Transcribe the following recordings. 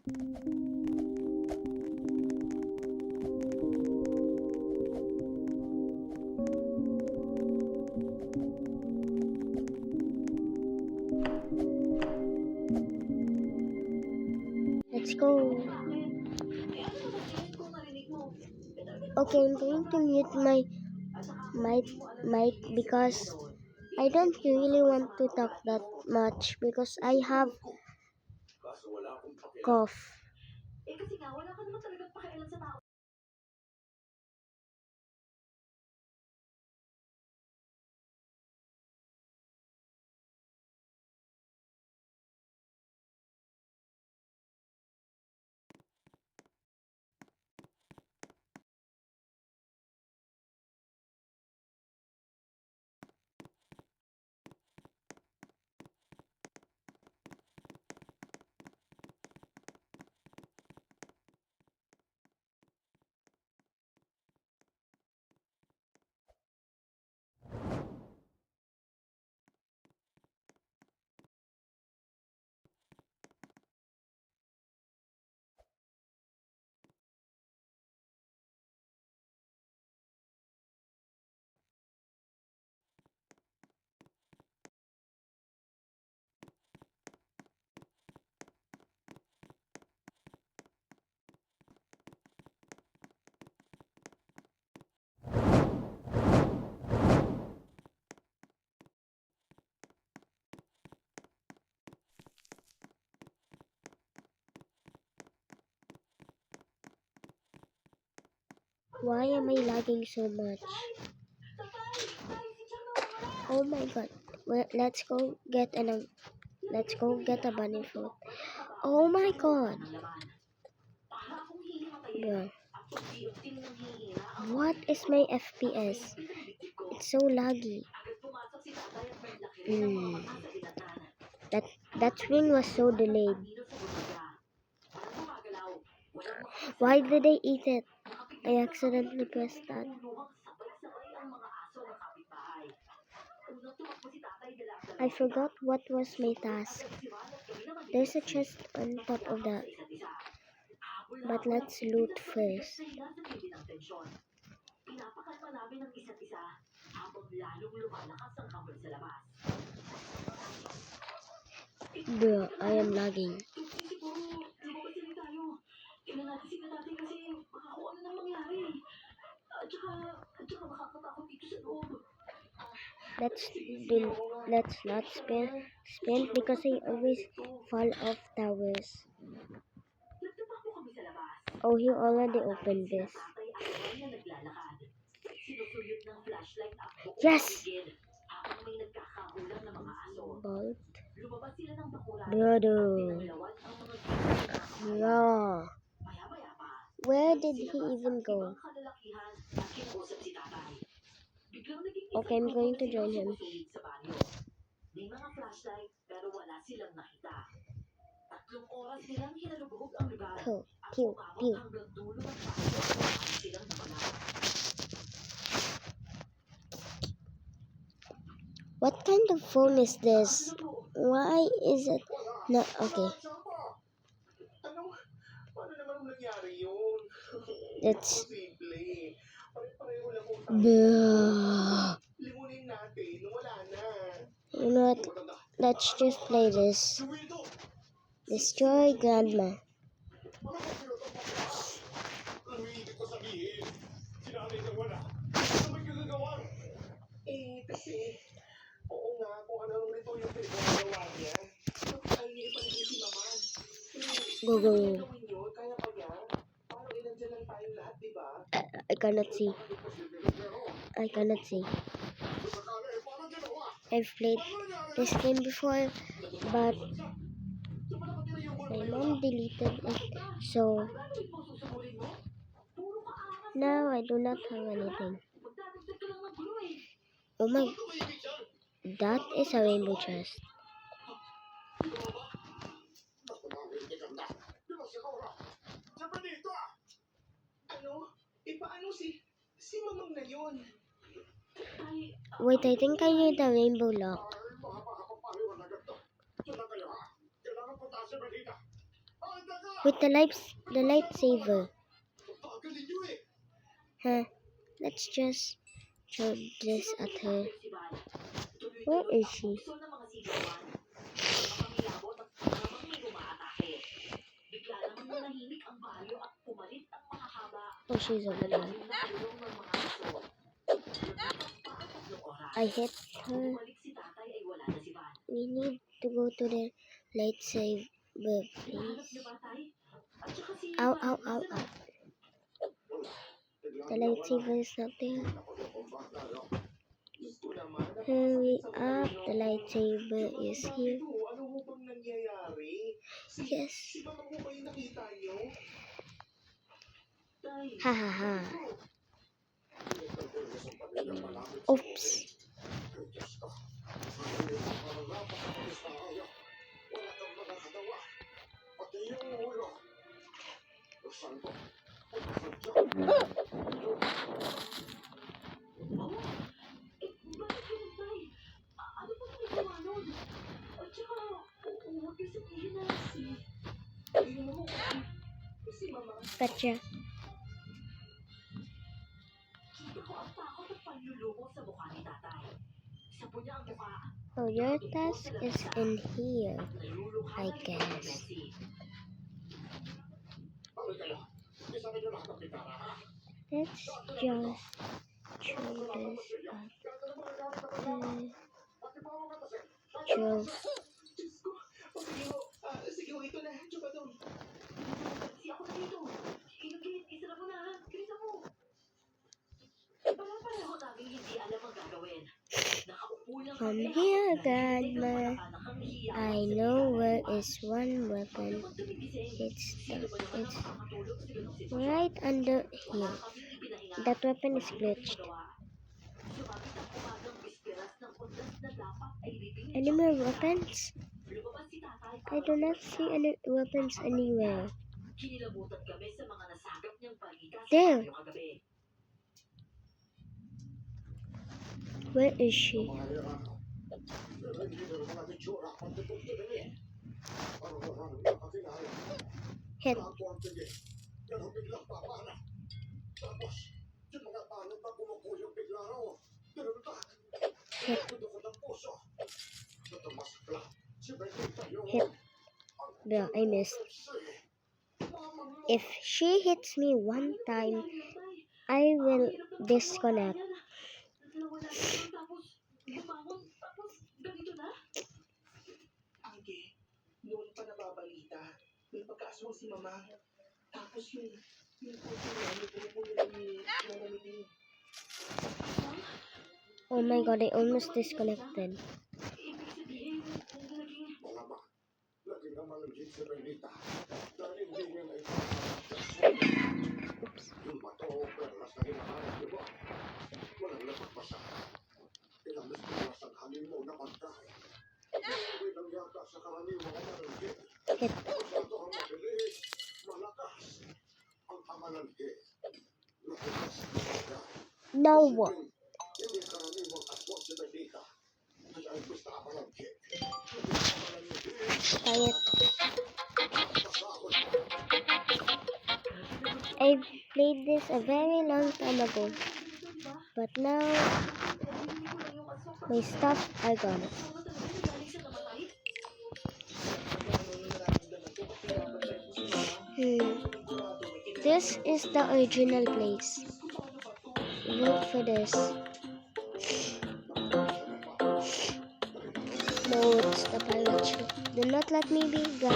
Let's go. Okay, I'm going to mute my mic because I don't really want to talk that much because I have cough. Why am I lagging so much? Oh my god. Well, let's go get a bunny fruit. Oh my god. Bro. What is my FPS? It's so laggy. That swing was so delayed. Why did I eat it? I accidentally pressed that. I forgot what was my task. There's a chest on top of that. But let's loot first. Bro, I am lagging. Let's not sprint because I always fall off towers. Oh, he already opened this. Yes! Bolt. Brother. Yeah. Where did he even go? Okay, I'm going to join him. Pew, pew. What kind of phone is this? Why is it not okay? Let's. You know what? Let's just play this. Destroy Grandma. Go, go. I cannot see. I cannot see. I've played this game before, but my mom deleted it, so now I do not have anything. Oh my, that is a rainbow chest. Wait, I think I need a rainbow lock. with the lightsaber. Huh? Let's just throw this at her. Where is she? Oh, she's over there. I hit her. We need to go to the lightsaber, please. Ow, ow, ow, ow. The lightsaber is not there. Hurry up, the lightsaber is here. Yes. Ha ha ha. Oops. Gotcha. Oh, your task is in here, I guess. Let's just throw this up. Throw. Come here, Grandma. I know where is one weapon. It's right under here. That weapon is glitched. Any more weapons? I do not see any weapons anywhere. There. Where is she? Hit. Hit. Hit. Well, I missed. If she hits me one time, I will disconnect. Oh my god, I almost disconnected. Hit. Now what? Try it. I played this a very long time ago, but now my stuff are gone. This is the original place. Vote for this. No, it's the pirate ship. Do not let me be gone.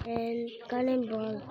And cannonball.